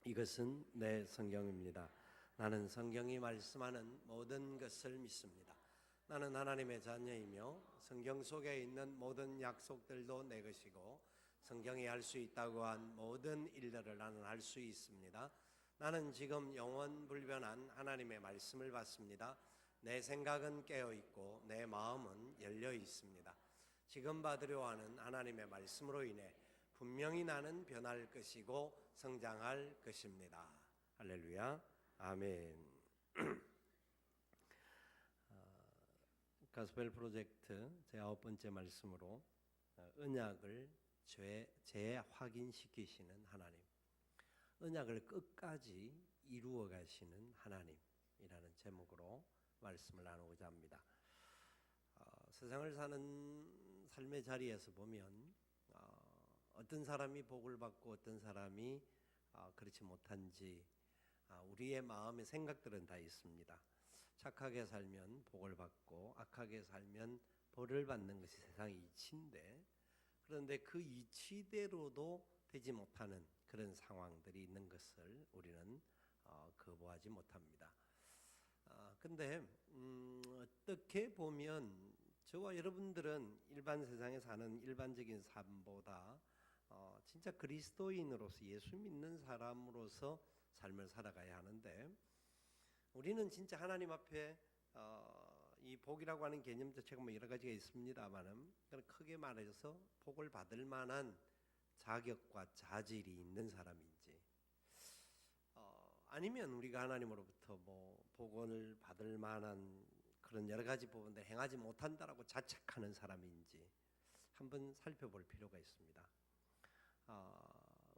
이것은 내 성경입니다. 나는 성경이 말씀하는 모든 것을 믿습니다. 나는 하나님의 자녀이며 성경 속에 있는 모든 약속들도 내 것이고 성경이 할 수 있다고 한 모든 일들을 나는 할 수 있습니다. 나는 지금 영원불변한 하나님의 말씀을 받습니다. 내 생각은 깨어 있고 내 마음은 열려 있습니다. 지금 받으려 하는 하나님의 말씀으로 인해 분명히 나는 변할 것이고 성장할 것입니다. 할렐루야. 아멘. 가스펠 프로젝트 제 9번째 말씀으로 언약을 재확인시키시는 하나님, 언약을 끝까지 이루어 가시는 하나님이라는 제목으로 말씀을 나누고자 합니다. 세상을 사는 삶의 자리에서 보면 어떤 사람이 복을 받고 어떤 사람이 그렇지 못한지 우리의 마음의 생각들은 다 있습니다. 착하게 살면 복을 받고 악하게 살면 벌을 받는 것이 세상의 이치인데, 그런데 그 이치대로도 되지 못하는 그런 상황들이 있는 것을 우리는 거부하지 못합니다. 근데 어떻게 보면 저와 여러분들은 일반 세상에 사는 일반적인 삶보다 진짜 그리스도인으로서 예수 믿는 사람으로서 삶을 살아가야 하는데, 우리는 진짜 하나님 앞에 이 복이라고 하는 개념 자체가 뭐 여러 가지가 있습니다만은, 크게 말해서 복을 받을 만한 자격과 자질이 있는 사람인지, 아니면 우리가 하나님으로부터 뭐 복을 받을 만한 그런 여러 가지 부분들 행하지 못한다라고 자책하는 사람인지 한번 살펴볼 필요가 있습니다.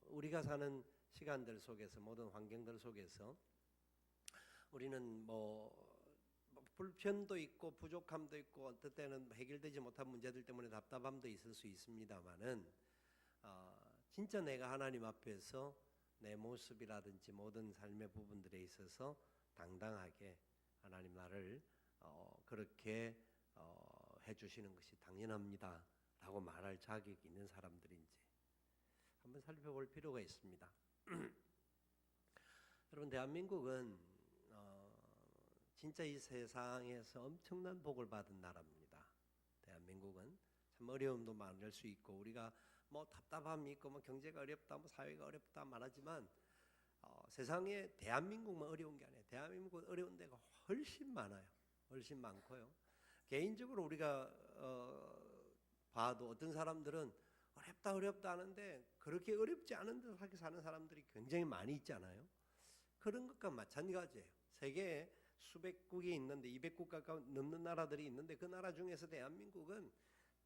우리가 사는 시간들 속에서, 모든 환경들 속에서 우리는 불편도 있고 부족함도 있고 어떨 때는 해결되지 못한 문제들 때문에 답답함도 있을 수 있습니다만은, 진짜 내가 하나님 앞에서 내 모습이라든지 모든 삶의 부분들에 있어서 당당하게 하나님 나를 그렇게 해주시는 것이 당연합니다 라고 말할 자격이 있는 사람들인지 한번 살펴볼 필요가 있습니다. 여러분, 대한민국은 진짜 이 세상에서 엄청난 복을 받은 나라입니다. 대한민국은 참 어려움도 많을 수 있고, 우리가 뭐 답답함이 있고 뭐 경제가 어렵다, 뭐 사회가 어렵다 말하지만 세상에 대한민국만 어려운 게 아니에요. 대한민국은 어려운 데가 훨씬 많아요. 훨씬 많고요. 개인적으로 우리가 봐도 어떤 사람들은 어렵다 하는데 그렇게 어렵지 않은 듯하게 사는 사람들이 굉장히 많이 있잖아요. 그런 것과 마찬가지예요. 세계에 수백국이 있는데 200국가가 넘는 나라들이 있는데, 그 나라 중에서 대한민국은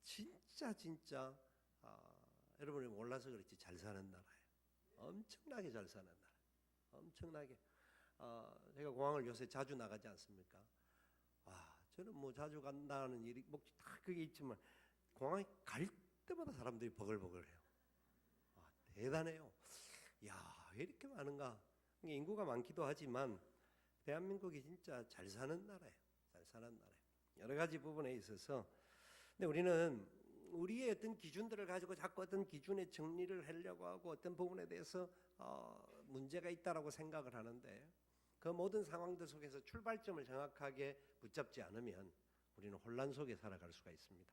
진짜 여러분이 몰라서 그렇지 잘 사는 나라예요. 엄청나게 잘 사는 나라. 엄청나게. 제가 공항을 요새 자주 나가지 않습니까? 저는 뭐 자주 간다는 일이 다 그게 있지만 공항에 갈 때마다 사람들이 버글버글해요. 대단해요. 왜 이렇게 많은가? 인구가 많기도 하지만 대한민국이 진짜 잘 사는 나라예요. 잘 사는 나라예요. 여러 가지 부분에 있어서. 근데 우리는 우리의 어떤 기준들을 가지고 자꾸 어떤 기준에 정리를 하려고 하고 어떤 부분에 대해서 문제가 있다라고 생각을 하는데, 그 모든 상황들 속에서 출발점을 정확하게 붙잡지 않으면 우리는 혼란 속에 살아갈 수가 있습니다.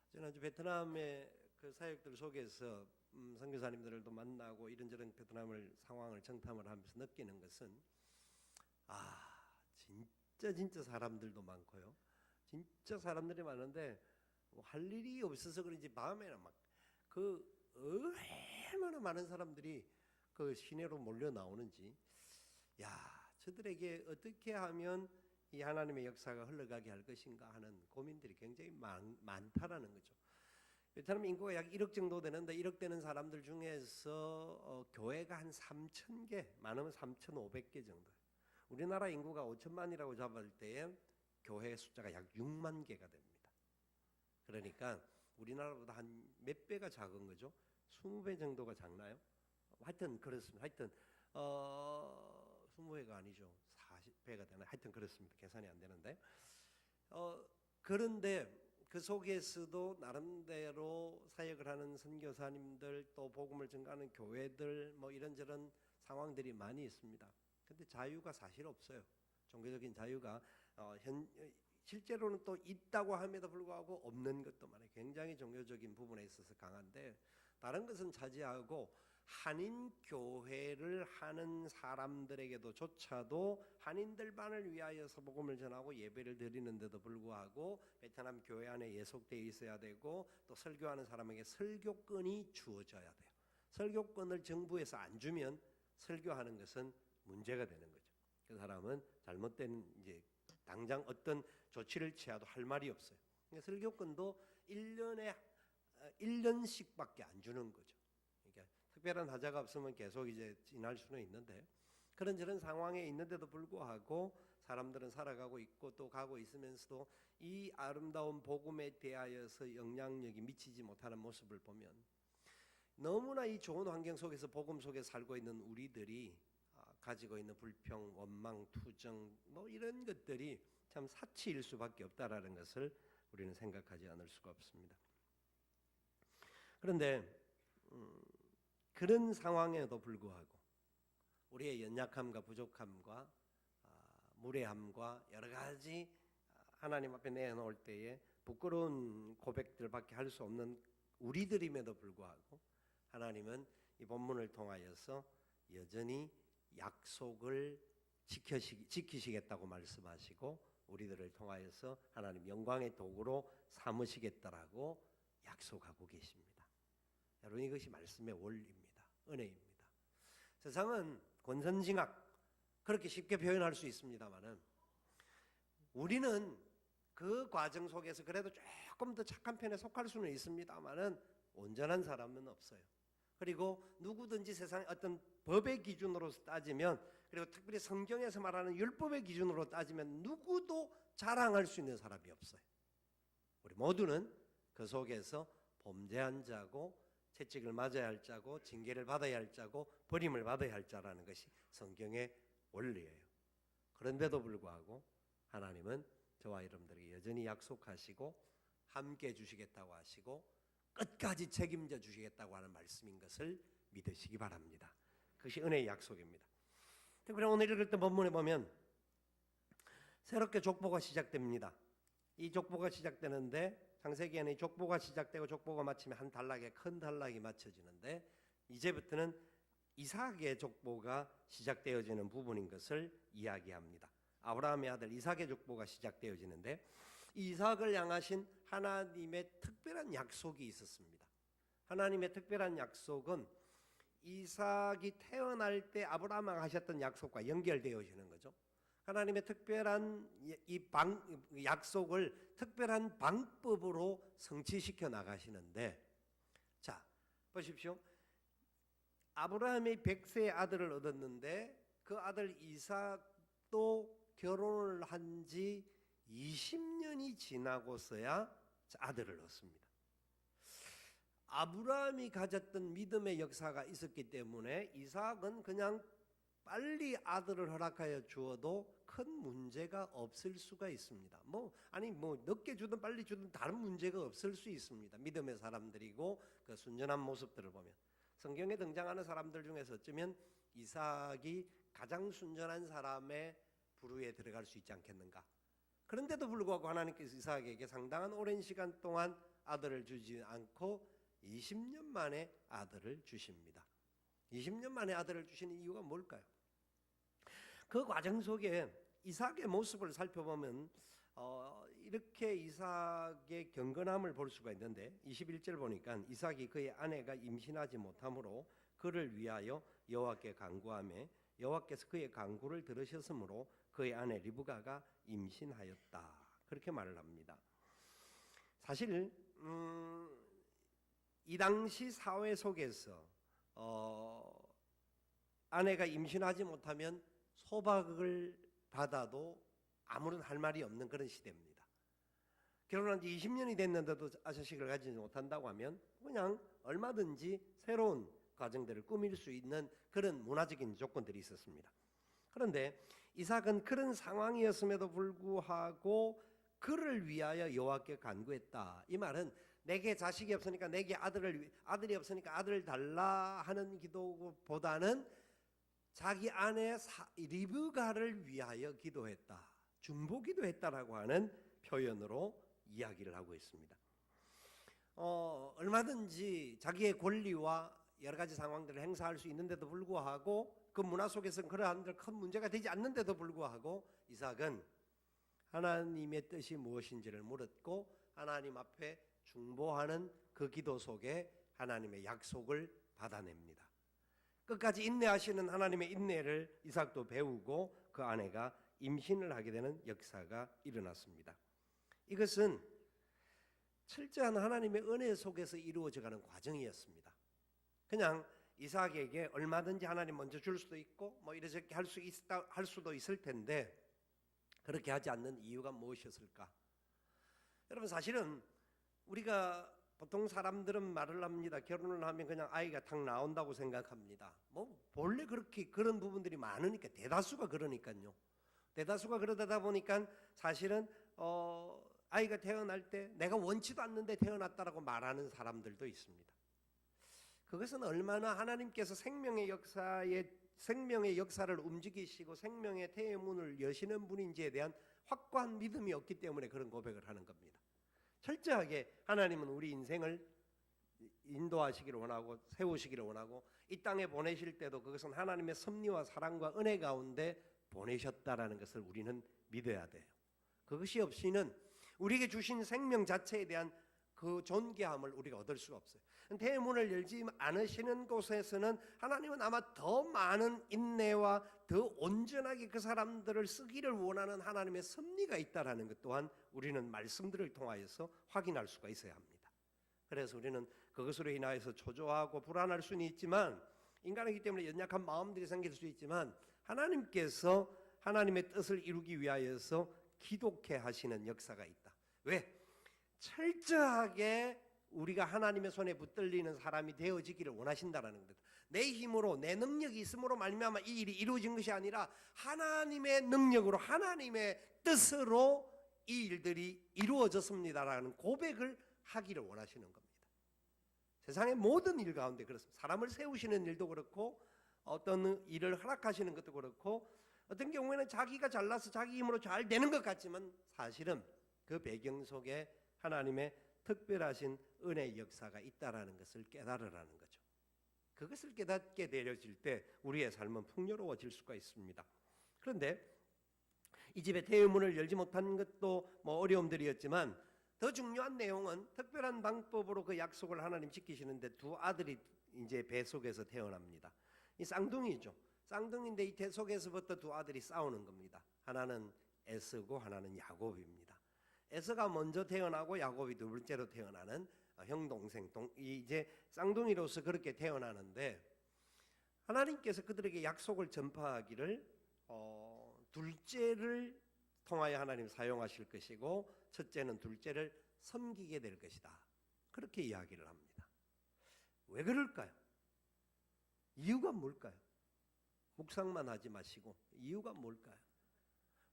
지난주 베트남의 그 사역들 속에서 선교사님들도 만나고 이런저런 베트남을 상황을 정탐을 하면서 느끼는 것은, 진짜 사람들도 많고요. 진짜 사람들이 많은데 할 일이 없어서 그런지 마음에는 얼마나 많은 사람들이 그 시내로 몰려 나오는지, 저들에게 어떻게 하면 이 하나님의 역사가 흘러가게 할 것인가 하는 고민들이 굉장히 많다라는 거죠. 베트남 인구가 약 1억 정도 되는데 1억 되는 사람들 중에서 교회가 한 3,000개, 많으면 3,500개 정도. 우리나라 인구가 5천만이라고 잡을 때에 교회 숫자가 약 6만 개가 됩니다. 그러니까 우리나라보다 한 몇 배가 작은 거죠. 20배 정도가 작나요? 하여튼 그렇습니다. 하여튼 20배가 아니죠. 40배가 되나? 하여튼 그렇습니다. 계산이 안 되는데. 그런데 그 속에서도 나름대로 사역을 하는 선교사님들, 또 복음을 전가하는 교회들, 뭐 이런저런 상황들이 많이 있습니다. 근데 자유가 사실 없어요. 종교적인 자유가 실제로는 또 있다고 함에도 불구하고 없는 것도 많아요. 굉장히 종교적인 부분에 있어서 강한데 다른 것은 차지하고 한인 교회를 하는 사람들에게도 조차도 한인들만을 위하여서 복음을 전하고 예배를 드리는데도 불구하고 베트남 교회 안에 예속되어 있어야 되고 또 설교하는 사람에게 설교권이 주어져야 돼요. 설교권을 정부에서 안 주면 설교하는 것은 문제가 되는 거죠. 그 사람은 잘못된 이제 당장 어떤 조치를 취해도 할 말이 없어요. 그러니까 설교권도 1년씩밖에 안 주는 거죠. 그러니까 특별한 하자가 없으면 계속 이제 지날 수는 있는데 그런 상황에 있는데도 불구하고 사람들은 살아가고 있고 또 가고 있으면서도 이 아름다운 복음에 대하여서 영향력이 미치지 못하는 모습을 보면 너무나 이 좋은 환경 속에서 복음 속에 살고 있는 우리들이 가지고 있는 불평, 원망, 투정 뭐 이런 것들이 참 사치일 수밖에 없다라는 것을 우리는 생각하지 않을 수가 없습니다. 그런데 그런 상황에도 불구하고 우리의 연약함과 부족함과 무례함과 여러 가지 하나님 앞에 내놓을 때에 부끄러운 고백들밖에 할 수 없는 우리들임에도 불구하고 하나님은 이 본문을 통하여서 여전히 약속을 지키시겠다고 말씀하시고 우리들을 통하여서 하나님 영광의 도구로 삼으시겠다라고 약속하고 계십니다. 여러분 이것이 말씀의 원리입니다. 은혜입니다. 세상은 권선징악 그렇게 쉽게 표현할 수 있습니다만은 우리는 그 과정 속에서 그래도 조금 더 착한 편에 속할 수는 있습니다만은 온전한 사람은 없어요. 그리고 누구든지 세상의 어떤 법의 기준으로 따지면 그리고 특별히 성경에서 말하는 율법의 기준으로 따지면 누구도 자랑할 수 있는 사람이 없어요. 우리 모두는 그 속에서 범죄한 자고 채찍을 맞아야 할 자고 징계를 받아야 할 자고 버림을 받아야 할 자라는 것이 성경의 원리예요. 그런데도 불구하고 하나님은 저와 여러분들에게 여전히 약속하시고 함께 주시겠다고 하시고 끝까지 책임져 주시겠다고 하는 말씀인 것을 믿으시기 바랍니다. 그것이 은혜의 약속입니다. 특별히 오늘 읽을 본문에 보면 새롭게 족보가 시작됩니다. 이 족보가 시작되는데 창세기에는 족보가 시작되고 족보가 마치면 한 단락에 큰 단락이 맞춰지는데 이제부터는 이삭의 족보가 시작되어지는 부분인 것을 이야기합니다. 아브라함의 아들 이삭의 족보가 시작되어지는데 이삭을 향하신 하나님의 특별한 약속이 있었습니다. 하나님의 특별한 약속은 이삭이 태어날 때 아브라함과 하셨던 약속과 연결되어지는 거죠. 하나님의 특별한 이 약속을 특별한 방법으로 성취시켜 나가시는데 자 보십시오. 아브라함이 100세의 아들을 얻었는데 그 아들 이삭도 결혼을 한 지 20년이 지나고서야 아들을 얻습니다. 아브라함이 가졌던 믿음의 역사가 있었기 때문에 이삭은 그냥 빨리 아들을 허락하여 주어도 큰 문제가 없을 수가 있습니다. 늦게 주든 빨리 주든 다른 문제가 없을 수 있습니다. 믿음의 사람들이고 그 순전한 모습들을 보면 성경에 등장하는 사람들 중에서 어쩌면 이삭이 가장 순전한 사람의 부류에 들어갈 수 있지 않겠는가. 그런데도 불구하고 하나님께서 이삭에게 상당한 오랜 시간 동안 아들을 주지 않고 20년 만에 아들을 주십니다. 20년 만에 아들을 주시는 이유가 뭘까요? 그 과정 속에 이삭의 모습을 살펴보면 이렇게 이삭의 경건함을 볼 수가 있는데 21절 보니까 이삭이 그의 아내가 임신하지 못하므로 그를 위하여 여호와께 간구하며 여호와께서 그의 간구를 들으셨으므로 그의 아내 리브가가 임신하였다. 그렇게 말을 합니다. 사실 이 당시 사회 속에서 아내가 임신하지 못하면 소박을 받아도 아무런 할 말이 없는 그런 시대입니다. 결혼한 지 20년이 됐는데도 자식을 가지지 못한다고 하면 그냥 얼마든지 새로운 가정들을 꾸밀 수 있는 그런 문화적인 조건들이 있었습니다. 그런데 이삭은 그런 상황이었음에도 불구하고 그를 위하여 여호와께 간구했다. 이 말은 내게 자식이 없으니까 내게 아들이 없으니까 아들을 달라 하는 기도보다는 자기 아내 리브가를 위하여 기도했다, 중보 기도했다라고 하는 표현으로 이야기를 하고 있습니다. 얼마든지 자기의 권리와 여러 가지 상황들을 행사할 수 있는데도 불구하고 그 문화 속에서는 그러한 큰 문제가 되지 않는데도 불구하고 이삭은 하나님의 뜻이 무엇인지를 물었고 하나님 앞에 중보하는 그 기도 속에 하나님의 약속을 받아냅니다. 끝까지 인내하시는 하나님의 인내를 이삭도 배우고 그 아내가 임신을 하게 되는 역사가 일어났습니다. 이것은 철저한 하나님의 은혜 속에서 이루어져가는 과정이었습니다. 그냥 이삭에게 얼마든지 하나님 먼저 줄 수도 있고 뭐 이렇게 할 수도 있을 텐데 그렇게 하지 않는 이유가 무엇이었을까? 여러분, 사실은 우리가 보통 사람들은 말을 합니다. 결혼을 하면 그냥 아이가 탁 나온다고 생각합니다. 뭐 본래 그렇게 그런 부분들이 많으니까, 대다수가 그러니까요. 대다수가 그러다 보니까 사실은 아이가 태어날 때 내가 원치도 않는데 태어났다라고 말하는 사람들도 있습니다. 그것은 얼마나 하나님께서 생명의 역사를 움직이시고 생명의 태문을 여시는 분인지에 대한 확고한 믿음이 없기 때문에 그런 고백을 하는 겁니다. 철저하게 하나님은 우리 인생을 인도하시기를 원하고 세우시기를 원하고 이 땅에 보내실 때도 그것은 하나님의 섭리와 사랑과 은혜 가운데 보내셨다라는 것을 우리는 믿어야 돼요. 그것이 없이는 우리에게 주신 생명 자체에 대한 그 존귀함을 우리가 얻을 수가 없어요. 대문을 열지 않으시는 곳에서는 하나님은 아마 더 많은 인내와 더 온전하게 그 사람들을 쓰기를 원하는 하나님의 섭리가 있다라는 것 또한 우리는 말씀들을 통하여서 확인할 수가 있어야 합니다. 그래서 우리는 그것으로 인하여서 초조하고 불안할 수는 있지만, 인간이기 때문에 연약한 마음들이 생길 수 있지만, 하나님께서 하나님의 뜻을 이루기 위하여서 기독해 하시는 역사가 있다. 왜? 철저하게 우리가 하나님의 손에 붙들리는 사람이 되어지기를 원하신다라는 겁니다. 내 힘으로, 내 능력이 있음으로 말미암아 이 일이 이루어진 것이 아니라 하나님의 능력으로, 하나님의 뜻으로 이 일들이 이루어졌습니다라는 고백을 하기를 원하시는 겁니다. 세상의 모든 일 가운데 그렇습니다. 사람을 세우시는 일도 그렇고 어떤 일을 허락하시는 것도 그렇고 어떤 경우에는 자기가 잘나서 자기 힘으로 잘 되는 것 같지만 사실은 그 배경 속에 하나님의 특별하신 은혜의 역사가 있다라는 것을 깨달으라는 거죠. 그것을 깨닫게 되어질 때 우리의 삶은 풍요로워질 수가 있습니다. 그런데 이 집에 대문을 열지 못한 것도 뭐 어려움들이었지만 더 중요한 내용은 특별한 방법으로 그 약속을 하나님 지키시는데 두 아들이 이제 배 속에서 태어납니다. 이 쌍둥이죠. 쌍둥이인데 이 배 속에서부터 두 아들이 싸우는 겁니다. 하나는 에서고 하나는 야곱입니다. 에서가 먼저 태어나고 야곱이 두 번째로 태어나는 형 동생 이제 쌍둥이로서 그렇게 태어나는데 하나님께서 그들에게 약속을 전파하기를 둘째를 통하여 하나님 사용하실 것이고 첫째는 둘째를 섬기게 될 것이다. 그렇게 이야기를 합니다. 왜 그럴까요? 이유가 뭘까요? 묵상만 하지 마시고 이유가 뭘까요?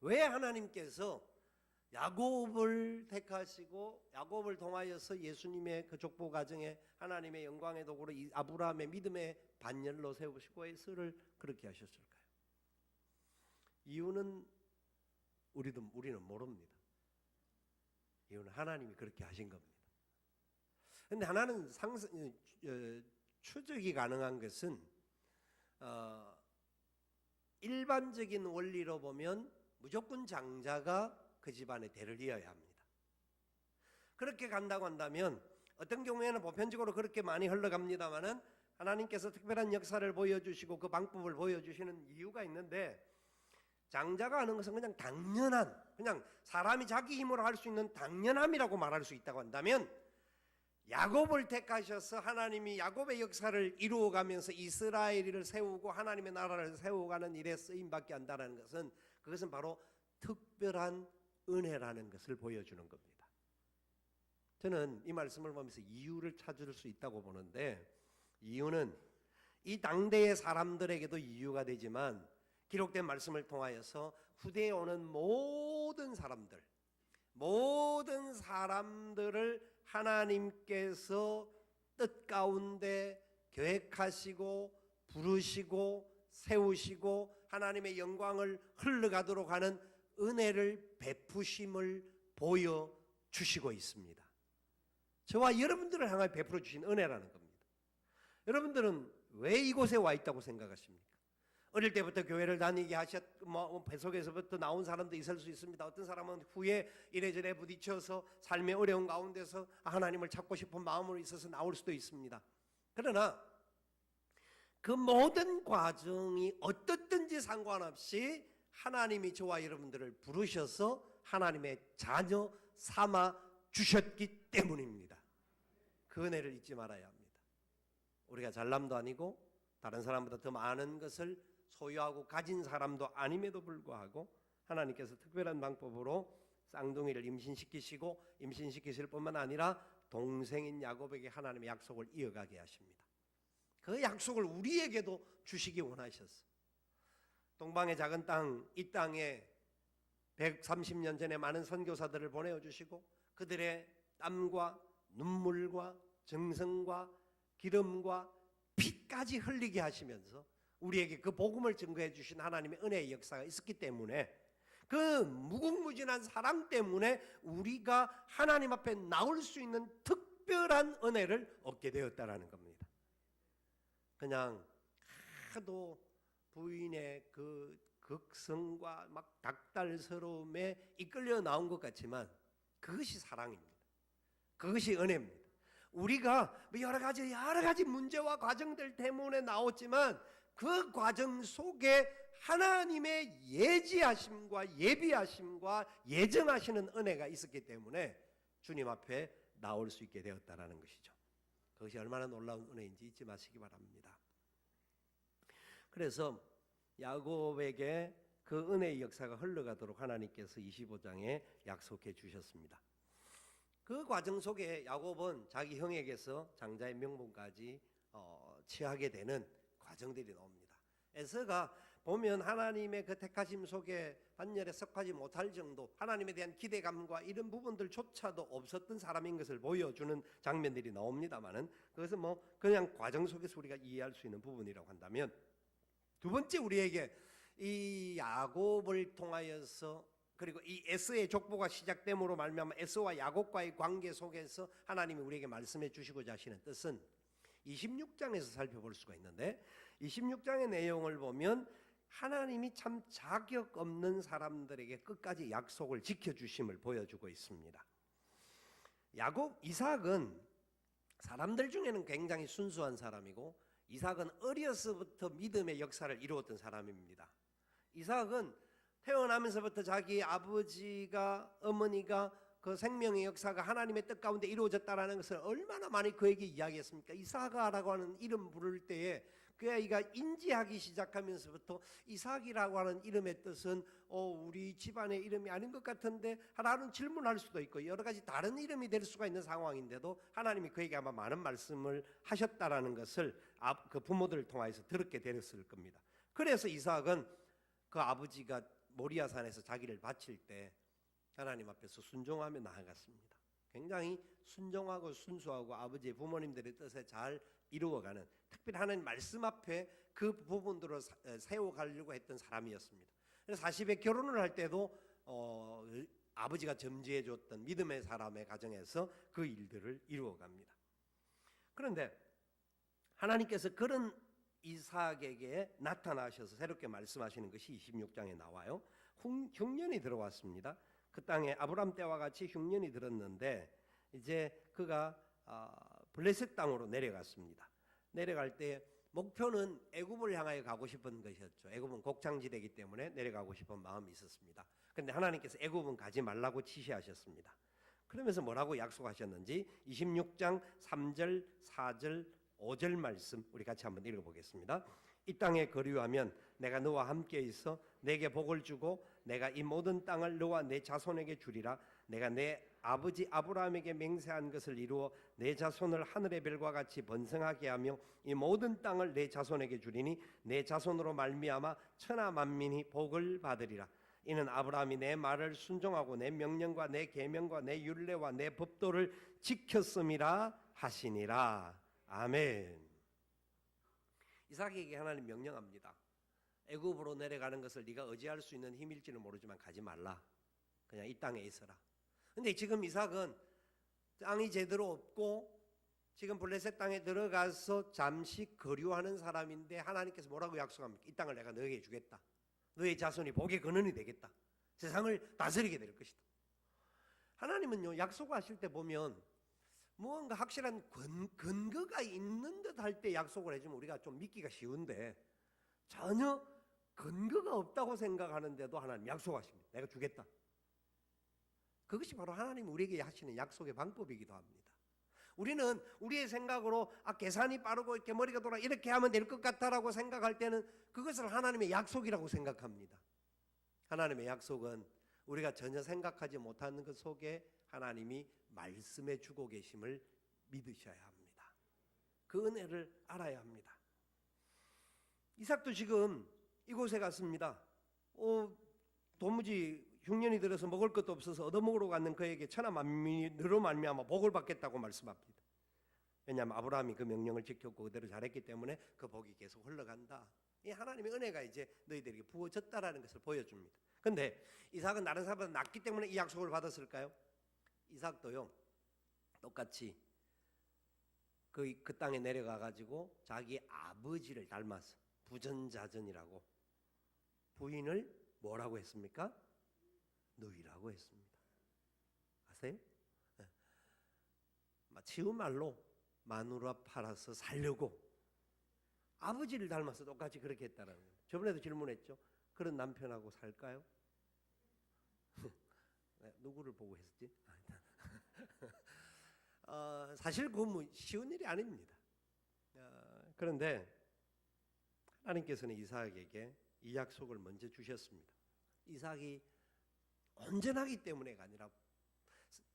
왜 하나님께서 야곱을 택하시고 야곱을 통하여서 예수님의 그 족보 가정에 하나님의 영광의 도구로 아브라함의 믿음의 반열로 세우시고 에서를 그렇게 하셨을까요? 이유는 우리는 모릅니다. 이유는 하나님이 그렇게 하신 겁니다. 그런데 하나는 추적이 가능한 것은 일반적인 원리로 보면 무조건 장자가 그 집안의 대를 이어야 합니다. 그렇게 간다고 한다면 어떤 경우에는 보편적으로 그렇게 많이 흘러갑니다마는 하나님께서 특별한 역사를 보여주시고 그 방법을 보여주시는 이유가 있는데 장자가 하는 것은 그냥 당연한, 그냥 사람이 자기 힘으로 할 수 있는 당연함이라고 말할 수 있다고 한다면 야곱을 택하셔서 하나님이 야곱의 역사를 이루어가면서 이스라엘을 세우고 하나님의 나라를 세워가는 일에 쓰임받게 한다는 것은 그것은 바로 특별한 은혜라는 것을 보여주는 겁니다. 저는 이 말씀을 보면서 이유를 찾을 수 있다고 보는데 이유는 이 당대의 사람들에게도 이유가 되지만 기록된 말씀을 통하여서 후대에 오는 모든 사람들을 하나님께서 뜻 가운데 계획하시고 부르시고 세우시고 하나님의 영광을 흘러가도록 하는 은혜를 베푸심을 보여주시고 있습니다. 저와 여러분들을 향하여 베풀어 주신 은혜라는 겁니다. 여러분들은 왜 이곳에 와 있다고 생각하십니까? 어릴 때부터 교회를 다니게 뱃속에서부터 나온 사람도 있을 수 있습니다. 어떤 사람은 후에 이래저래 부딪혀서 삶의 어려운 가운데서 하나님을 찾고 싶은 마음으로 있어서 나올 수도 있습니다. 그러나 그 모든 과정이 어떻든지 상관없이 하나님이 저와 여러분들을 부르셔서 하나님의 자녀 삼아 주셨기 때문입니다. 그 은혜를 잊지 말아야 합니다. 우리가 잘남도 아니고 다른 사람보다 더 많은 것을 소유하고 가진 사람도 아님에도 불구하고 하나님께서 특별한 방법으로 쌍둥이를 임신시키시고 임신시키실 뿐만 아니라 동생인 야곱에게 하나님의 약속을 이어가게 하십니다. 그 약속을 우리에게도 주시기 원하셨어요. 동방의 작은 땅, 이 땅에 130년 전에 많은 선교사들을 보내주시고 그들의 땀과 눈물과 정성과 기름과 피까지 흘리게 하시면서 우리에게 그 복음을 증거해 주신 하나님의 은혜의 역사가 있었기 때문에 그 무궁무진한 사랑 때문에 우리가 하나님 앞에 나올 수 있는 특별한 은혜를 얻게 되었다라는 겁니다. 그냥 하도 부인의 그 극성과 막 닥달스러움에 이끌려 나온 것 같지만 그것이 사랑입니다. 그것이 은혜입니다. 우리가 여러 가지 문제와 과정들 때문에 나왔지만 그 과정 속에 하나님의 예지하심과 예비하심과 예정하시는 은혜가 있었기 때문에 주님 앞에 나올 수 있게 되었다라는 것이죠. 그것이 얼마나 놀라운 은혜인지 잊지 마시기 바랍니다. 그래서 야곱에게 그 은혜의 역사가 흘러가도록 하나님께서 25장에 약속해 주셨습니다. 그 과정 속에 야곱은 자기 형에게서 장자의 명분까지 취하게 되는 과정들이 나옵니다. 에서가 보면 하나님의 그 택하심 속에 반열에 썩하지 못할 정도 하나님에 대한 기대감과 이런 부분들조차도 없었던 사람인 것을 보여주는 장면들이 나옵니다만은 그것은 그냥 과정 속에서 우리가 이해할 수 있는 부분이라고 한다면 두 번째 우리에게 이 야곱을 통하여서 그리고 이 에서의 족보가 시작됨으로 말미암아 에서와 야곱과의 관계 속에서 하나님이 우리에게 말씀해 주시고자 하시는 뜻은 26장에서 살펴볼 수가 있는데 26장의 내용을 보면 하나님이 참 자격 없는 사람들에게 끝까지 약속을 지켜주심을 보여주고 있습니다. 이삭은 사람들 중에는 굉장히 순수한 사람이고 이삭은 어려서부터 믿음의 역사를 이루었던 사람입니다. 이삭은 태어나면서부터 자기 아버지가 어머니가 그 생명의 역사가 하나님의 뜻 가운데 이루어졌다는 것을 얼마나 많이 그에게 이야기했습니까? 이삭아라고 하는 이름 부를 때에 그 아이가 인지하기 시작하면서부터 이삭이라고 하는 이름의 뜻은 우리 집안의 이름이 아닌 것 같은데 라는 질문할 수도 있고 여러 가지 다른 이름이 될 수가 있는 상황인데도 하나님이 그에게 아마 많은 말씀을 하셨다라는 것을 그 부모들을 통해서 들었게 되었을 겁니다. 그래서 이삭은 그 아버지가 모리아산에서 자기를 바칠 때 하나님 앞에서 순종하며 나아갔습니다. 굉장히 순종하고 순수하고 아버지의 부모님들의 뜻에 잘 이루어가는 특별히 하나님 말씀 앞에 그 부분들을 세워가려고 했던 사람이었습니다. 그래서 40에 결혼을 할 때도 아버지가 점지해 줬던 믿음의 사람의 가정에서 그 일들을 이루어갑니다. 그런데 하나님께서 그런 이삭에게 나타나셔서 새롭게 말씀하시는 것이 26장에 나와요. 흉년이 들어왔습니다. 그 땅에 아브람 때와 같이 흉년이 들었는데 이제 그가 블레셋 땅으로 내려갔습니다. 내려갈 때 목표는 애굽을 향하여 가고 싶은 것이었죠. 애굽은 곡창지대이기 때문에 내려가고 싶은 마음이 있었습니다. 그런데 하나님께서 애굽은 가지 말라고 지시하셨습니다. 그러면서 뭐라고 약속하셨는지 26장 3절, 4절, 5절 말씀 우리 같이 한번 읽어보겠습니다. 이 땅에 거류하면 내가 너와 함께 있어 내게 복을 주고 내가 이 모든 땅을 너와 내 자손에게 주리라. 내가 내 아버지 아브라함에게 맹세한 것을 이루어 내 자손을 하늘의 별과 같이 번성하게 하며 이 모든 땅을 내 자손에게 주리니 내 자손으로 말미암아 천하 만민이 복을 받으리라. 이는 아브라함이 내 말을 순종하고 내 명령과 내 계명과 내 율례와 내 법도를 지켰음이라 하시니라. 아멘. 이삭에게 하나님 명령합니다. 애굽으로 내려가는 것을 네가 의지할 수 있는 힘일지는 모르지만 가지 말라. 그냥 이 땅에 있어라. 근데 지금 이삭은 땅이 제대로 없고 지금 블레셋 땅에 들어가서 잠시 거류하는 사람인데 하나님께서 뭐라고 약속합니까? 이 땅을 내가 너에게 주겠다. 너의 자손이 복의 근원이 되겠다. 세상을 다스리게 될 것이다. 하나님은요, 약속하실 때 보면 무언가 확실한 근거가 있는 듯 할 때 약속을 해주면 우리가 좀 믿기가 쉬운데 전혀 근거가 없다고 생각하는데도 하나님 약속하십니다. 내가 주겠다. 그것이 바로 하나님 우리에게 하시는 약속의 방법이기도 합니다. 우리는 우리의 생각으로 계산이 빠르고 이렇게 머리가 돌아 이렇게 하면 될 것 같다라고 생각할 때는 그것을 하나님의 약속이라고 생각합니다. 하나님의 약속은 우리가 전혀 생각하지 못하는 것 속에 하나님이 말씀해 주고 계심을 믿으셔야 합니다. 그 은혜를 알아야 합니다. 이삭도 지금 이곳에 갔습니다. 도무지 흉년이 들어서 먹을 것도 없어서 얻어먹으러 갔는 그에게 천하만민으로 말미암아 복을 받겠다고 말씀합니다. 왜냐하면 아브라함이 그 명령을 지켰고 그대로 잘했기 때문에 그 복이 계속 흘러간다. 이 하나님의 은혜가 이제 너희들에게 부어졌다라는 것을 보여줍니다. 그런데 이삭은 다른 사람보다 낫기 때문에 이 약속을 받았을까요? 이삭도요, 똑같이 그 땅에 내려가 가지고 자기 아버지를 닮아서 부전자전이라고 부인을 뭐라고 했습니까? 너희라고 했습니다. 아세요? 쉬운 말로 마누라 팔아서 살려고 아버지를 닮아서 똑같이 그렇게 했다는 거예요. 저번에도 질문했죠. 그런 남편하고 살까요? 누구를 보고 했었지? 사실 그건 뭐 쉬운 일이 아닙니다. 그런데 하나님께서는 이삭에게 이 약속을 먼저 주셨습니다. 이삭이 온전하기 때문에가 아니라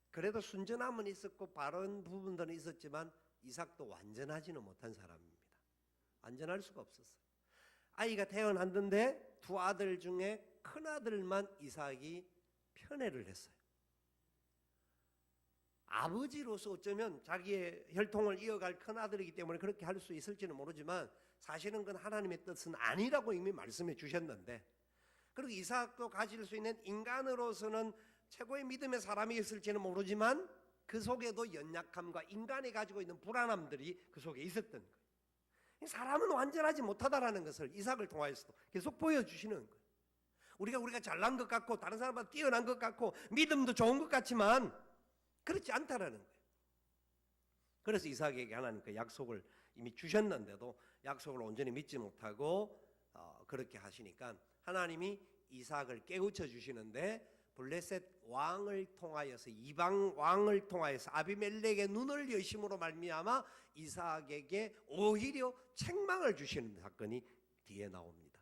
그래도 순전함은 있었고 바른 부분들은 있었지만 이삭도 완전하지는 못한 사람입니다. 완전할 수가 없었어요. 아이가 태어났는데 두 아들 중에 큰 아들만 이삭이 편애를 했어요. 아버지로서 어쩌면 자기의 혈통을 이어갈 큰 아들이기 때문에 그렇게 할 수 있을지는 모르지만 사실은 그건 하나님의 뜻은 아니라고 이미 말씀해 주셨는데, 그리고 이삭도 가질 수 있는 인간으로서는 최고의 믿음의 사람이었을지는 모르지만 그 속에도 연약함과 인간이 가지고 있는 불안함들이 그 속에 있었던 거예요. 사람은 완전하지 못하다라는 것을 이삭을 통하여서도 계속 보여주시는 거예요. 우리가 잘난 것 같고 다른 사람보다 뛰어난 것 같고 믿음도 좋은 것 같지만 그렇지 않다라는 거예요. 그래서 이삭에게 하나님 그 약속을 이미 주셨는데도 약속을 온전히 믿지 못하고 그렇게 하시니까 하나님이 이삭을 깨우쳐 주시는데 블레셋 왕을 통하여서 이방 왕을 통하여서 아비멜렉의 눈을 여심으로 말미암아 이삭에게 오히려 책망을 주시는 사건이 뒤에 나옵니다.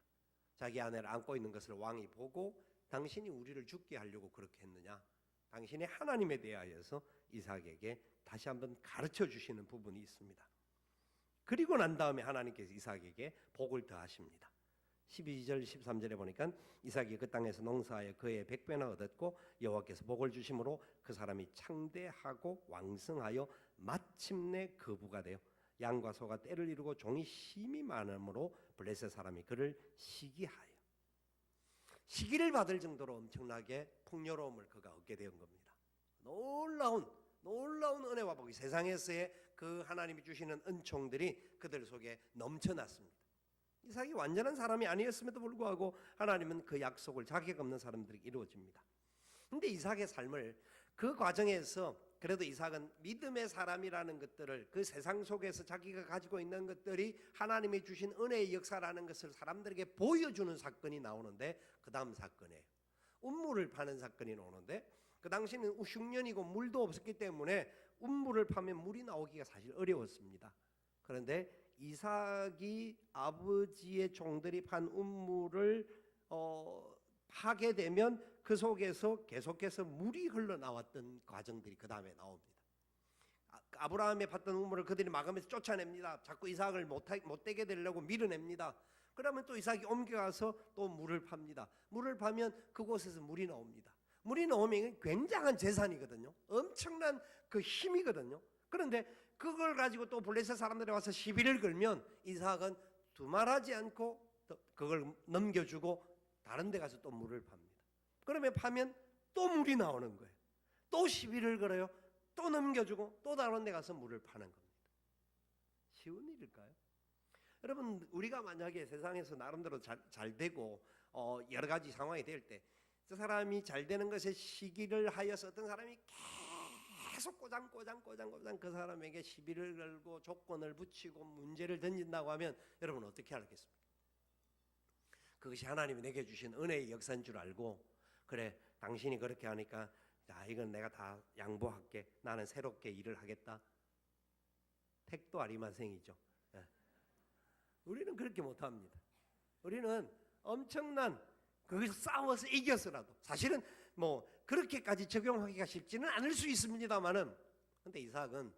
자기 아내를 안고 있는 것을 왕이 보고 당신이 우리를 죽게 하려고 그렇게 했느냐, 당신이 하나님에 대하여서 이삭에게 다시 한번 가르쳐 주시는 부분이 있습니다. 그리고 난 다음에 하나님께서 이삭에게 복을 더하십니다. 12절 13절에 보니까 이삭이 그 땅에서 농사하여 그의 100배나 얻었고 여호와께서 복을 주심으로 그 사람이 창대하고 왕성하여 마침내 거부가 되어 양과 소가 떼를 이루고 종이 힘이 많음으로 블레셋 사람이 그를 시기하여 시기를 받을 정도로 엄청나게 풍요로움을 그가 얻게 된 겁니다. 놀라운 은혜와 복이 세상에서의 그 하나님이 주시는 은총들이 그들 속에 넘쳐났습니다. 이삭이 완전한 사람이 아니었음에도 불구하고 하나님은 그 약속을 자격 없는 사람들에게 이루어집니다. 그런데 이삭의 삶을 그 과정에서 그래도 이삭은 믿음의 사람이라는 것들을 그 세상 속에서 자기가 가지고 있는 것들이 하나님이 주신 은혜의 역사라는 것을 사람들에게 보여주는 사건이 나오는데 그 다음 사건이에요. 운물을 파는 사건이 나오는데 그 당시는 흉년이고 물도 없었기 때문에 운물을 파면 물이 나오기가 사실 어려웠습니다. 그런데 이삭이 아버지의 종들이 판 운물을 파게 되면 그 속에서 계속해서 물이 흘러나왔던 과정들이 그 다음에 나옵니다. 아브라함이 팠던 우물을 그들이 막으면서 쫓아냅니다. 자꾸 이삭을 못되게 되려고 밀어냅니다. 그러면 또 이삭이 옮겨가서 또 물을 팝니다. 물을 파면 그곳에서 물이 나옵니다. 물이 나오면 굉장한 재산이거든요. 엄청난 그 힘이거든요. 그런데 그걸 가지고 또 블레셋 사람들이 와서 시비를 걸면 이삭은 두말하지 않고 그걸 넘겨주고 다른 데 가서 또 물을 팝니다. 그러면 파면 또 물이 나오는 거예요. 또 시비를 걸어요. 또 넘겨주고 또 다른 데 가서 물을 파는 겁니다. 쉬운 일일까요? 여러분, 우리가 만약에 세상에서 나름대로 잘 되고 여러 가지 상황이 될 때 저 사람이 잘 되는 것에 시기를 하여서 어떤 사람이 계속 꼬장 그 사람에게 시비를 걸고 조건을 붙이고 문제를 던진다고 하면 여러분 어떻게 하겠습니까? 그것이 하나님이 내게 주신 은혜의 역사인 줄 알고, 그래 당신이 그렇게 하니까 자 이건 내가 다 양보할게, 나는 새롭게 일을 하겠다. 택도 아리마생이죠. 예. 우리는 그렇게 못합니다. 우리는 엄청난 거기서 싸워서 이겨서라도, 사실은 뭐 그렇게까지 적용하기가 쉽지는 않을 수 있습니다만은, 근데 이삭은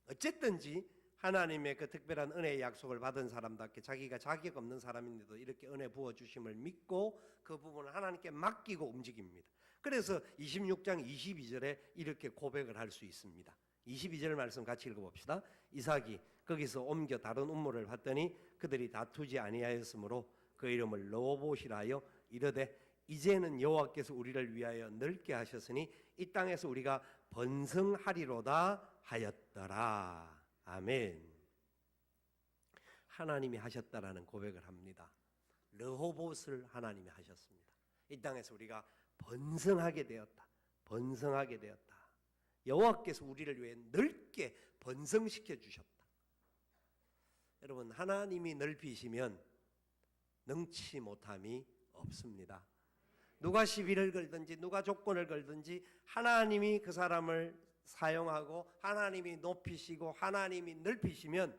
어쨌든지 하나님의 그 특별한 은혜의 약속을 받은 사람답게 자기가 자격 없는 사람인데도 이렇게 은혜 부어주심을 믿고 그 부분을 하나님께 맡기고 움직입니다. 그래서 26장 22절에 이렇게 고백을 할 수 있습니다. 22절 말씀 같이 읽어봅시다. 이삭이 거기서 옮겨 다른 우물을 봤더니 그들이 다투지 아니하였으므로 그 이름을 르호봇이라 하여 이르되 이제는 여호와께서 우리를 위하여 넓게 하셨으니 이 땅에서 우리가 번성하리로다 하였더라. 아멘. 하나님이 하셨다라는 고백을 합니다. 르호봇을 하나님이 하셨습니다. 이 땅에서 우리가 번성하게 되었다. 번성하게 되었다. 여호와께서 우리를 위해 넓게 번성시켜 주셨다. 여러분, 하나님이 넓히시면 능치 못함이 없습니다. 누가 시비를 걸든지 누가 조건을 걸든지 하나님이 그 사람을 사용하고 하나님이 높이시고 하나님이 넓히시면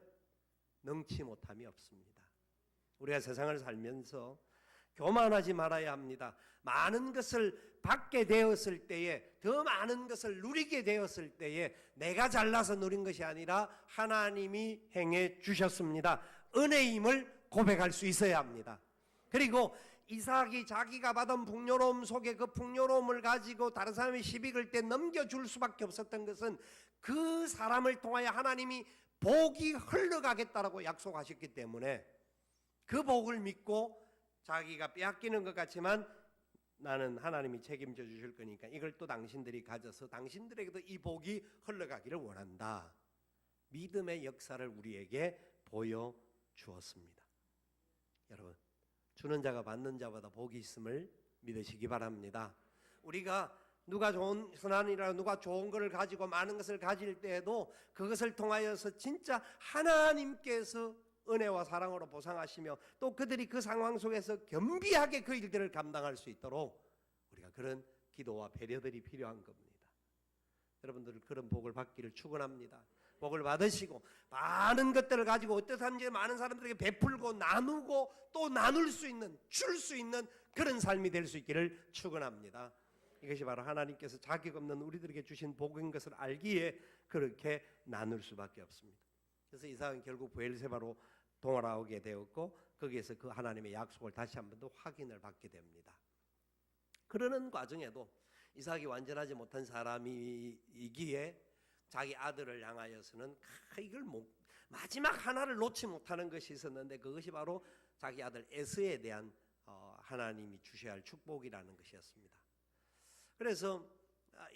능치 못함이 없습니다. 우리가 세상을 살면서 교만하지 말아야 합니다. 많은 것을 받게 되었을 때에, 더 많은 것을 누리게 되었을 때에 내가 잘나서 누린 것이 아니라 하나님이 행해 주셨습니다. 은혜임을 고백할 수 있어야 합니다. 그리고 이삭이 자기가 받은 풍요로움 속에 그 풍요로움을 가지고 다른 사람이 시비 걸 때 넘겨줄 수밖에 없었던 것은 그 사람을 통하여 하나님이 복이 흘러가겠다라고 약속하셨기 때문에 그 복을 믿고 자기가 빼앗기는 것 같지만 나는 하나님이 책임져 주실 거니까 이걸 또 당신들이 가져서 당신들에게도 이 복이 흘러가기를 원한다. 믿음의 역사를 우리에게 보여주었습니다. 여러분, 주는 자가 받는 자보다 복이 있음을 믿으시기 바랍니다. 우리가 누가 좋은 선한이라 누가 좋은 것을 가지고 많은 것을 가질 때에도 그것을 통하여서 진짜 하나님께서 은혜와 사랑으로 보상하시며 또 그들이 그 상황 속에서 겸비하게 그 일들을 감당할 수 있도록 우리가 그런 기도와 배려들이 필요한 겁니다. 여러분들 그런 복을 받기를 축원합니다. 복을 받으시고 많은 것들을 가지고 어떠한지 많은 사람들에게 베풀고 나누고 또 나눌 수 있는, 줄 수 있는 그런 삶이 될 수 있기를 축원합니다. 이것이 바로 하나님께서 자격 없는 우리들에게 주신 복인 것을 알기에 그렇게 나눌 수밖에 없습니다. 그래서 이삭은 결국 브엘세바로 돌아오게 되었고 거기에서 그 하나님의 약속을 다시 한 번 더 확인을 받게 됩니다. 그러는 과정에도 이삭이 완전하지 못한 사람이기에 자기 아들을 향하여서는 이걸 마지막 하나를 놓지 못하는 것이 있었는데 그것이 바로 자기 아들 에서에 대한 하나님이 주셔야 할 축복이라는 것이었습니다. 그래서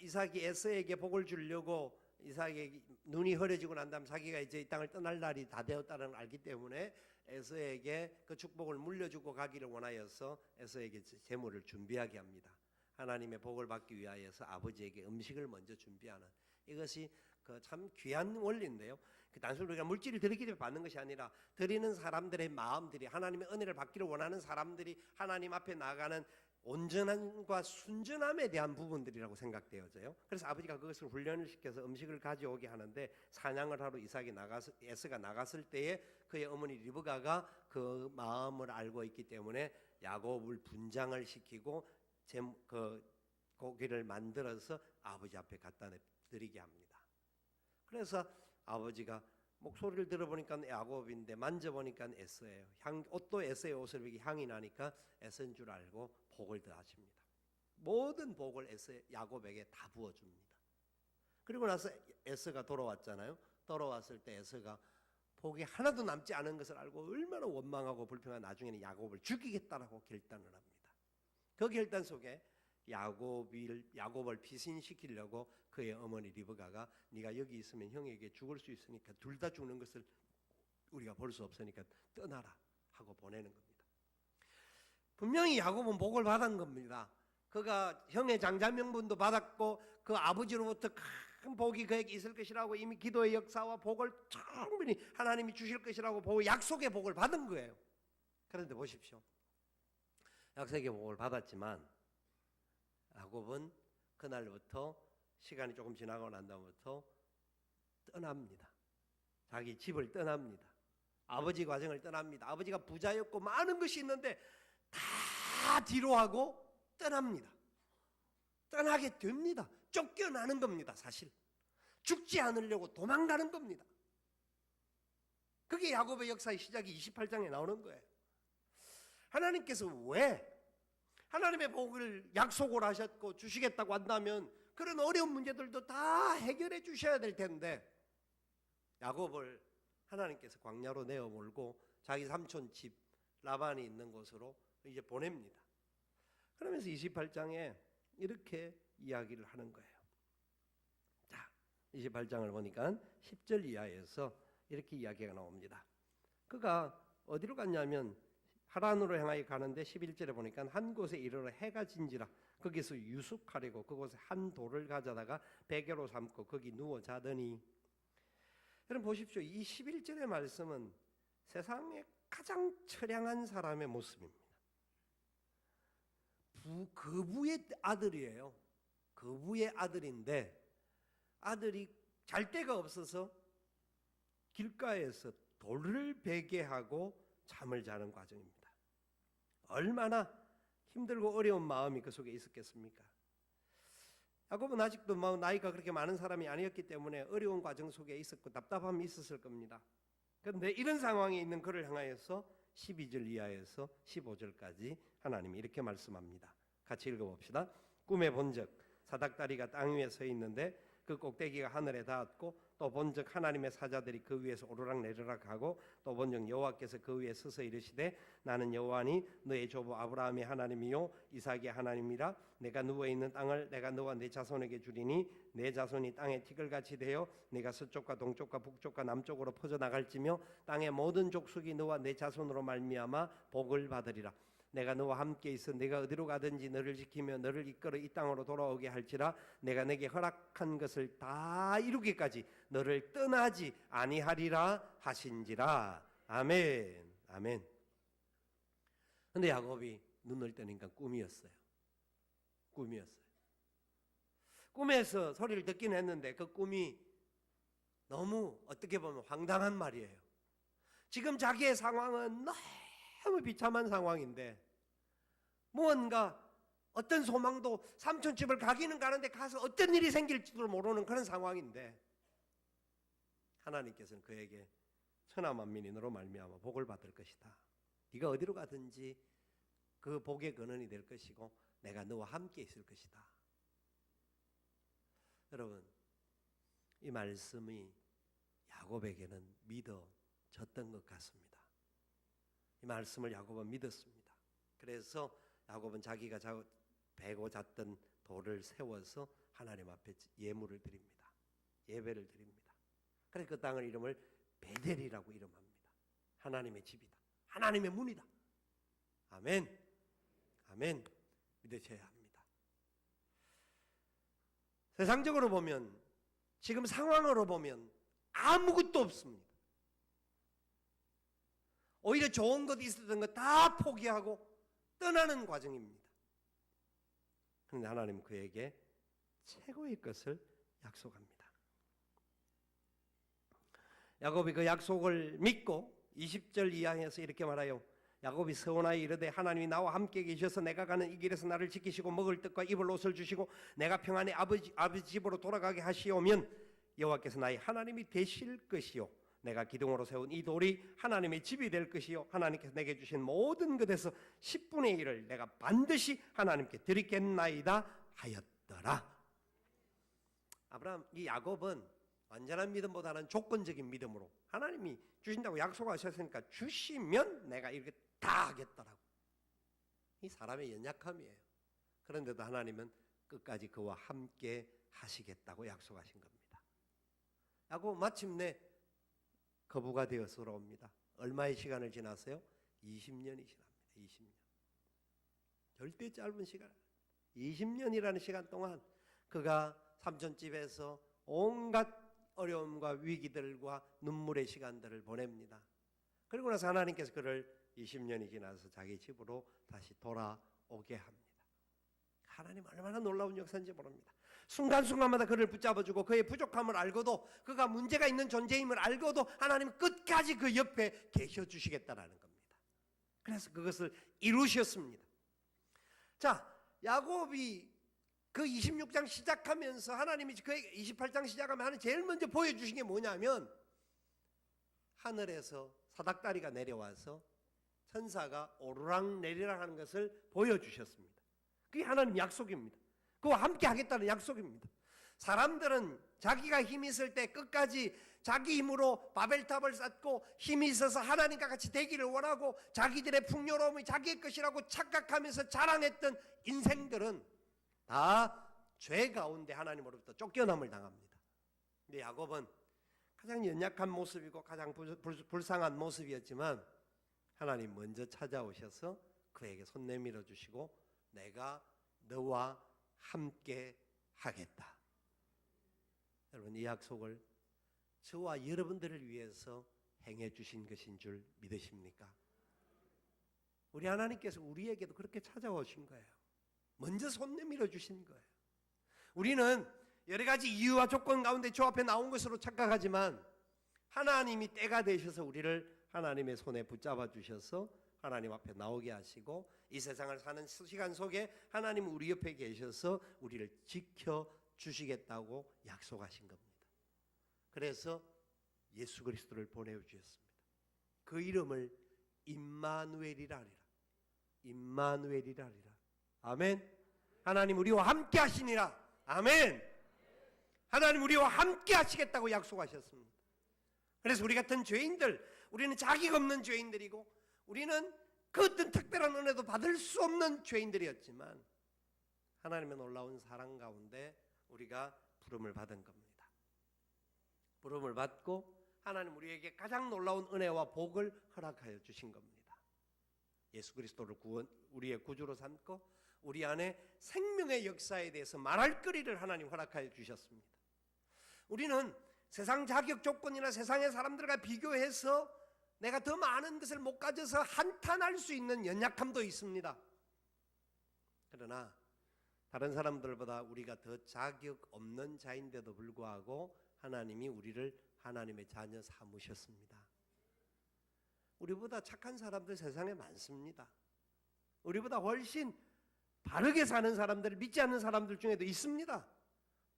이삭이 에서에게 복을 주려고 이삭의 눈이 흐려지고 난 다음 자기가 이제 이 땅을 떠날 날이 다 되었다는 걸 알기 때문에 에서에게 그 축복을 물려주고 가기를 원하여서 에서에게 재물을 준비하게 합니다. 하나님의 복을 받기 위하여서 아버지에게 음식을 먼저 준비하는, 이것이 그 참 귀한 원리인데요. 그 단순히 우리가 물질을 드리기 때문에 받는 것이 아니라 드리는 사람들의 마음들이, 하나님의 은혜를 받기를 원하는 사람들이 하나님 앞에 나가는 온전함과 순전함에 대한 부분들이라고 생각되어져요. 그래서 아버지가 그것을 훈련을 시켜서 음식을 가져오게 하는데, 사냥을 하러 에서가 나갔을 때에 그의 어머니 리브가가 그 마음을 알고 있기 때문에 야곱을 분장을 시키고 그 고기를 만들어서 아버지 앞에 갖다 드리게 합니다. 그래서 아버지가 목소리를 들어보니까 야곱인데 만져보니까 에서예요. 옷도 에서의 옷을 입기 향이 나니까 에서인 줄 알고 복을 더하십니다. 모든 복을 야곱에게 다 부어줍니다. 그리고 나서 에서가 돌아왔잖아요. 돌아왔을 때 에서가 복이 하나도 남지 않은 것을 알고 얼마나 원망하고 불평한 나중에는 야곱을 죽이겠다라고 결단을 합니다. 그 결단 속에 야곱을 피신시키려고 그의 어머니 리브가가 네가 여기 있으면 형에게 죽을 수 있으니까 둘 다 죽는 것을 우리가 볼 수 없으니까 떠나라 하고 보내는 겁니다. 분명히 야곱은 복을 받은 겁니다. 그가 형의 장자 명분도 받았고 그 아버지로부터 큰 복이 그에게 있을 것이라고 이미 기도의 역사와 복을 충분히 하나님이 주실 것이라고 보고 약속의 복을 받은 거예요. 그런데 보십시오. 약속의 복을 받았지만 야곱은 그날부터 시간이 조금 지나고 난 다음부터 떠납니다. 자기 집을 떠납니다. 아버지 가정을 떠납니다. 아버지가 부자였고 많은 것이 있는데 다 뒤로 하고 떠납니다. 떠나게 됩니다. 쫓겨나는 겁니다. 사실 죽지 않으려고 도망가는 겁니다. 그게 야곱의 역사의 시작이 28장에 나오는 거예요. 하나님께서 왜 하나님의 복을 약속을 하셨고 주시겠다고 한다면 그런 어려운 문제들도 다 해결해 주셔야 될 텐데 야곱을 하나님께서 광야로 내어몰고 자기 삼촌 집 라반이 있는 곳으로 이제 보냅니다. 그러면서 28장에 이렇게 이야기를 하는 거예요. 자, 28장을 보니까 10절 이하에서 이렇게 이야기가 나옵니다. 그가 어디로 갔냐면 하란으로 향하여 가는데 11절에 보니까 한 곳에 이르러 해가 진지라 거기서 유숙하려고 그곳에 한 돌을 가져다가 베개로 삼고 거기 누워 자더니 여러분 보십시오. 이 11절의 말씀은 세상에 가장 처량한 사람의 모습입니다. 거부의 아들이에요. 거부의 아들인데 아들이 잘 데가 없어서 길가에서 돌을 베개하고 잠을 자는 과정입니다. 얼마나 힘들고 어려운 마음이 그 속에 있었겠습니까? 야곱은 아직도 나이가 그렇게 많은 사람이 아니었기 때문에 어려운 과정 속에 있었고 답답함이 있었을 겁니다. 그런데 이런 상황에 있는 그를 향하여서 12절 이하에서 15절까지 하나님이 이렇게 말씀합니다. 같이 읽어봅시다. 꿈에 본즉 사닥다리가 땅 위에 서 있는데 그 꼭대기가 하늘에 닿았고 또 본즉 하나님의 사자들이 그 위에서 오르락 내리락 하고 또 본즉 여호와께서 그 위에 서서 이르시되 나는 여호와니 너의 조부 아브라함의 하나님이요 이삭의 하나님이라 내가 누워 있는 땅을 내가 너와 네 자손에게 주리니 내 자손이 땅의 티끌같이 되어 내가 서쪽과 동쪽과 북쪽과 남쪽으로 퍼져 나갈지며 땅의 모든 족속이 너와 내 자손으로 말미암아 복을 받으리라. 내가 너와 함께 있어 내가 어디로 가든지 너를 지키며 너를 이끌어 이 땅으로 돌아오게 할지라. 내가 내게 허락한 것을 다 이루기까지 너를 떠나지 아니하리라 하신지라. 아멘. 아멘. 근데 야곱이 눈을 뜨니까 꿈이었어요. 꿈이었어요. 꿈에서 소리를 듣긴 했는데 그 꿈이 너무 어떻게 보면 황당한 말이에요. 지금 자기의 상황은 너무 비참한 상황인데 무언가 어떤 소망도 삼촌집을 가기는 가는데 가서 어떤 일이 생길지도 모르는 그런 상황인데 하나님께서는 그에게 천하만민이 너로 말미암아 복을 받을 것이다. 네가 어디로 가든지 그 복의 근원이 될 것이고 내가 너와 함께 있을 것이다. 여러분 이 말씀이 야곱에게는 믿어졌던 것 같습니다. 이 말씀을 야곱은 믿었습니다. 그래서 야곱은 자기가 베고 잤던 돌을 세워서 하나님 앞에 예물을 드립니다. 예배를 드립니다. 그래서 그 땅을 이름을 베델이라고 이름합니다. 하나님의 집이다. 하나님의 문이다. 아멘. 아멘. 믿으셔야 합니다. 세상적으로 보면 지금 상황으로 보면 아무것도 없습니다. 오히려 좋은 것 있었던 것 다 포기하고 떠나는 과정입니다. 그런데 하나님은 그에게 최고의 것을 약속합니다. 야곱이 그 약속을 믿고 20절 이하에서 이렇게 말하여 야곱이 서원하여 이르되 하나님이 나와 함께 계셔서 내가 가는 이 길에서 나를 지키시고 먹을 떡과 입을 옷을 주시고 내가 평안히 아버지 집으로 돌아가게 하시오면 여호와께서 나의 하나님이 되실 것이요 내가 기둥으로 세운 이 돌이 하나님의 집이 될 것이요 하나님께서 내게 주신 모든 것에서 10분의 1을 내가 반드시 하나님께 드리겠나이다 하였더라. 이 야곱은 완전한 믿음보다는 조건적인 믿음으로 하나님이 주신다고 약속하셨으니까 주시면 내가 이렇게 다 하겠다라고. 이 사람의 연약함이에요. 그런데도 하나님은 끝까지 그와 함께 하시겠다고 약속하신 겁니다. 야곱 마침내 거부가 되어서 옵니다. 얼마의 시간을 지났어요? 20년이 지납니다. 20년. 절대 짧은 시간. 20년이라는 시간 동안 그가 삼촌집에서 온갖 어려움과 위기들과 눈물의 시간들을 보냅니다. 그리고 나서 하나님께서 그를 20년이 지나서 자기 집으로 다시 돌아오게 합니다. 하나님 얼마나 놀라운 역사인지 모릅니다. 순간순간마다 그를 붙잡아주고 그의 부족함을 알고도 그가 문제가 있는 존재임을 알고도 하나님은 끝까지 그 옆에 계셔주시겠다라는 겁니다. 그래서 그것을 이루셨습니다. 자, 야곱이 그 26장 시작하면서 하나님이 그 28장 시작하면 하나님 제일 먼저 보여주신 게 뭐냐면 하늘에서 사닥다리가 내려와서 천사가 오르락 내리락 하는 것을 보여주셨습니다. 그게 하나님 약속입니다. 그와 함께 하겠다는 약속입니다. 사람들은 자기가 힘이 있을 때 끝까지 자기 힘으로 바벨탑을 쌓고 힘이 있어서 하나님과 같이 되기를 원하고 자기들의 풍요로움이 자기의 것이라고 착각하면서 자랑했던 인생들은 다 죄 가운데 하나님으로부터 쫓겨남을 당합니다. 근데 야곱은 가장 연약한 모습이고 가장 불쌍한 모습이었지만 하나님 먼저 찾아오셔서 그에게 손 내밀어 주시고 내가 너와 함께 하겠다. 여러분, 이 약속을 저와 여러분들을 위해서 행해 주신 것인 줄 믿으십니까? 우리 하나님께서 우리에게도 그렇게 찾아오신 거예요. 먼저 손 내밀어 주신 거예요. 우리는 여러 가지 이유와 조건 가운데 저 앞에 나온 것으로 착각하지만 하나님이 때가 되셔서 우리를 하나님의 손에 붙잡아 주셔서 하나님 앞에 나오게 하시고 이 세상을 사는 시간 속에 하나님 우리 옆에 계셔서 우리를 지켜주시겠다고 약속하신 겁니다. 그래서 예수 그리스도를 보내주셨습니다. 그 이름을 임마누엘이라 하리라. 임마누엘이라 하리라. 아멘. 하나님 우리와 함께 하시니라. 아멘. 하나님 우리와 함께 하시겠다고 약속하셨습니다. 그래서 우리 같은 죄인들, 우리는 자격 없는 죄인들이고 우리는 그 어떤 특별한 은혜도 받을 수 없는 죄인들이었지만 하나님의 놀라운 사랑 가운데 우리가 부름을 받은 겁니다. 부름을 받고 하나님 우리에게 가장 놀라운 은혜와 복을 허락하여 주신 겁니다. 예수 그리스도를 우리의 구주로 삼고 우리 안에 생명의 역사에 대해서 말할 거리를 하나님 허락하여 주셨습니다. 우리는 세상 자격 조건이나 세상의 사람들과 비교해서 내가 더 많은 것을 못 가져서 한탄할 수 있는 연약함도 있습니다. 그러나 다른 사람들보다 우리가 더 자격 없는 자인데도 불구하고 하나님이 우리를 하나님의 자녀 삼으셨습니다. 우리보다 착한 사람들 세상에 많습니다. 우리보다 훨씬 바르게 사는 사람들, 믿지 않는 사람들 중에도 있습니다.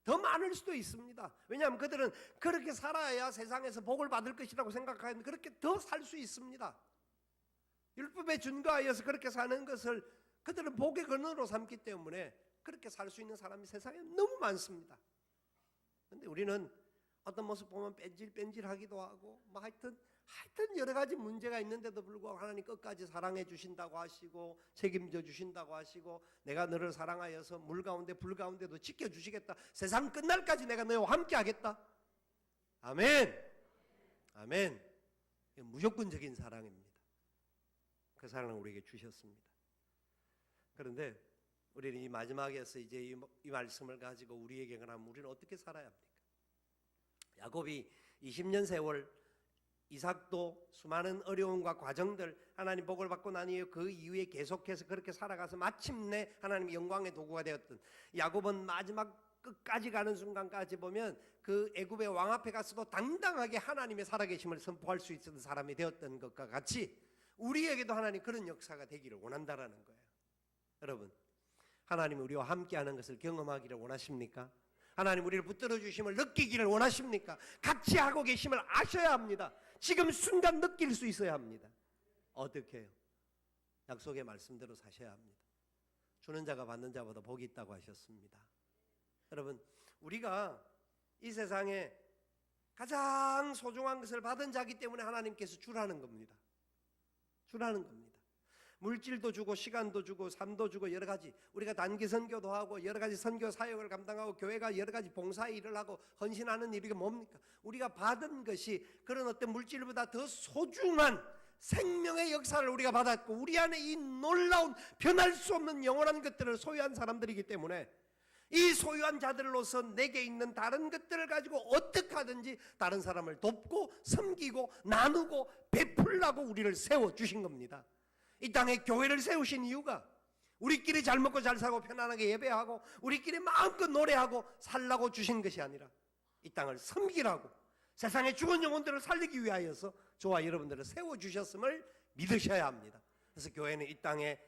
더 많을 수도 있습니다. 왜냐하면 그들은 그렇게 살아야 세상에서 복을 받을 것이라고 생각하는데 그렇게 더 살 수 있습니다. 율법에 준거하여서 그렇게 사는 것을 그들은 복의 근원으로 삼기 때문에 그렇게 살 수 있는 사람이 세상에 너무 많습니다. 그런데 우리는 어떤 모습 보면 뺀질뺀질하기도 하고 하여튼 여러 가지 문제가 있는데도 불구하고 하나님 끝까지 사랑해 주신다고 하시고 책임져 주신다고 하시고 내가 너를 사랑하여서 물 가운데 불 가운데도 지켜주시겠다. 세상 끝날까지 내가 너와 함께 하겠다. 아멘. 아멘. 무조건적인 사랑입니다. 그 사랑을 우리에게 주셨습니다. 그런데 우리는 이 마지막에서 이제 이 말씀을 가지고 우리에게 그러면 우리는 어떻게 살아야 합니까? 야곱이 20년 세월 이삭도 수많은 어려움과 과정들 하나님 복을 받고 난 이후 그 이후에 계속해서 그렇게 살아가서 마침내 하나님의 영광의 도구가 되었던 야곱은 마지막 끝까지 가는 순간까지 보면 그 애굽의 왕 앞에 가서도 당당하게 하나님의 살아계심을 선포할 수 있는 사람이 되었던 것과 같이 우리에게도 하나님 그런 역사가 되기를 원한다라는 거예요. 여러분, 하나님이 우리와 함께하는 것을 경험하기를 원하십니까? 하나님 우리를 붙들어 주심을 느끼기를 원하십니까? 같이 하고 계심을 아셔야 합니다. 지금 순간 느낄 수 있어야 합니다. 어떻게 해요? 약속의 말씀대로 사셔야 합니다. 주는 자가 받는 자보다 복이 있다고 하셨습니다. 여러분, 우리가 이 세상에 가장 소중한 것을 받은 자기 때문에 하나님께서 주라는 겁니다. 주라는 겁니다. 물질도 주고 시간도 주고 삶도 주고 여러 가지, 우리가 단기 선교도 하고 여러 가지 선교 사역을 감당하고 교회가 여러 가지 봉사의 일을 하고 헌신하는 일이 뭡니까? 우리가 받은 것이 그런 어떤 물질보다 더 소중한 생명의 역사를 우리가 받았고 우리 안에 이 놀라운 변할 수 없는 영원한 것들을 소유한 사람들이기 때문에 이 소유한 자들로서 내게 있는 다른 것들을 가지고 어떻게 하든지 다른 사람을 돕고 섬기고 나누고 베풀라고 우리를 세워주신 겁니다. 이 땅에 교회를 세우신 이유가 우리끼리 잘 먹고 잘 살고 편안하게 예배하고 우리끼리 마음껏 노래하고 살라고 주신 것이 아니라 이 땅을 섬기라고 세상의 죽은 영혼들을 살리기 위하여서 저와 여러분들을 세워주셨음을 믿으셔야 합니다. 그래서 교회는 이 땅에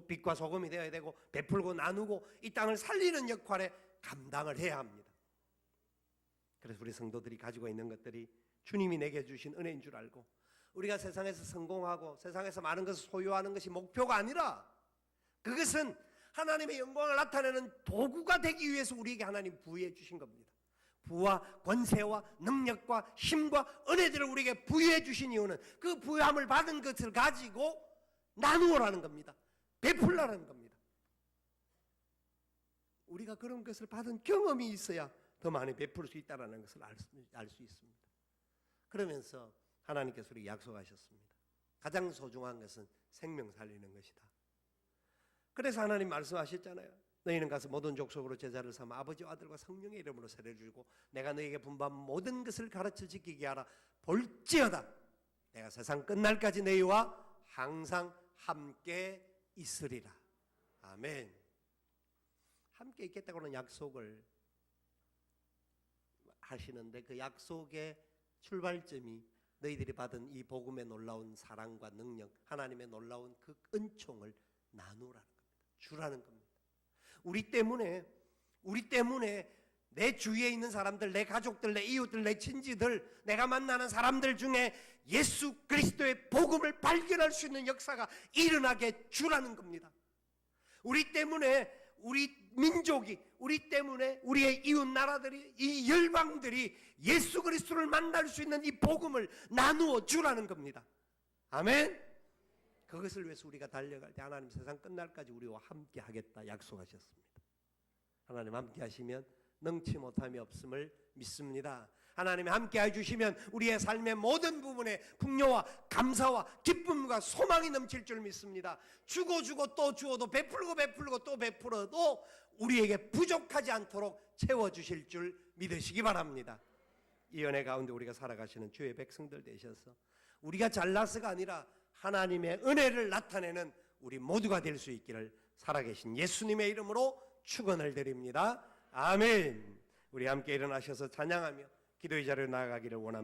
빛과 소금이 되어야 되고 베풀고 나누고 이 땅을 살리는 역할에 감당을 해야 합니다. 그래서 우리 성도들이 가지고 있는 것들이 주님이 내게 주신 은혜인 줄 알고 우리가 세상에서 성공하고 세상에서 많은 것을 소유하는 것이 목표가 아니라 그것은 하나님의 영광을 나타내는 도구가 되기 위해서 우리에게 하나님 부여해 주신 겁니다. 부와 권세와 능력과 힘과 은혜들을 우리에게 부여해 주신 이유는 그 부여함을 받은 것을 가지고 나누어라는 겁니다. 베풀라는 겁니다. 우리가 그런 것을 받은 경험이 있어야 더 많이 베풀 수 있다는 것을 알 수 있습니다. 그러면서 하나님께서 우리에게 약속하셨습니다. 가장 소중한 것은 생명 살리는 것이다. 그래서 하나님 말씀하셨잖아요. 너희는 가서 모든 족속으로 제자를 삼아 아버지와 아들과 성령의 이름으로 세례를 주고 내가 너희에게 분부한 모든 것을 가르쳐 지키게 하라. 볼지어다 내가 세상 끝날까지 너희와 항상 함께 있으리라. 아멘. 함께 있겠다고는 약속을 하시는데 그 약속의 출발점이 너희들이 받은 이 복음의 놀라운 사랑과 능력, 하나님의 놀라운 그 은총을 나누라는 겁니다. 주라는 겁니다. 우리 때문에 내 주위에 있는 사람들, 내 가족들, 내 이웃들, 내 친지들, 내가 만나는 사람들 중에 예수 그리스도의 복음을 발견할 수 있는 역사가 일어나게 주라는 겁니다. 우리 때문에 우리 민족이, 우리 때문에 우리의 이웃 나라들이, 이 열방들이 예수 그리스도를 만날 수 있는 이 복음을 나누어 주라는 겁니다. 아멘. 그것을 위해서 우리가 달려갈 때 하나님 세상 끝날까지 우리와 함께 하겠다 약속하셨습니다. 하나님 함께 하시면 능치 못함이 없음을 믿습니다. 하나님이 함께 해주시면 우리의 삶의 모든 부분에 풍요와 감사와 기쁨과 소망이 넘칠 줄 믿습니다. 주고 또 주어도 베풀고 또 베풀어도 우리에게 부족하지 않도록 채워주실 줄 믿으시기 바랍니다. 이 은혜 가운데 우리가 살아가시는 주의 백성들 되셔서 우리가 잘나서가 아니라 하나님의 은혜를 나타내는 우리 모두가 될 수 있기를 살아계신 예수님의 이름으로 축원을 드립니다. 아멘. 우리 함께 일어나셔서 찬양하며 기도의 자리로 나아가기를 원합니다.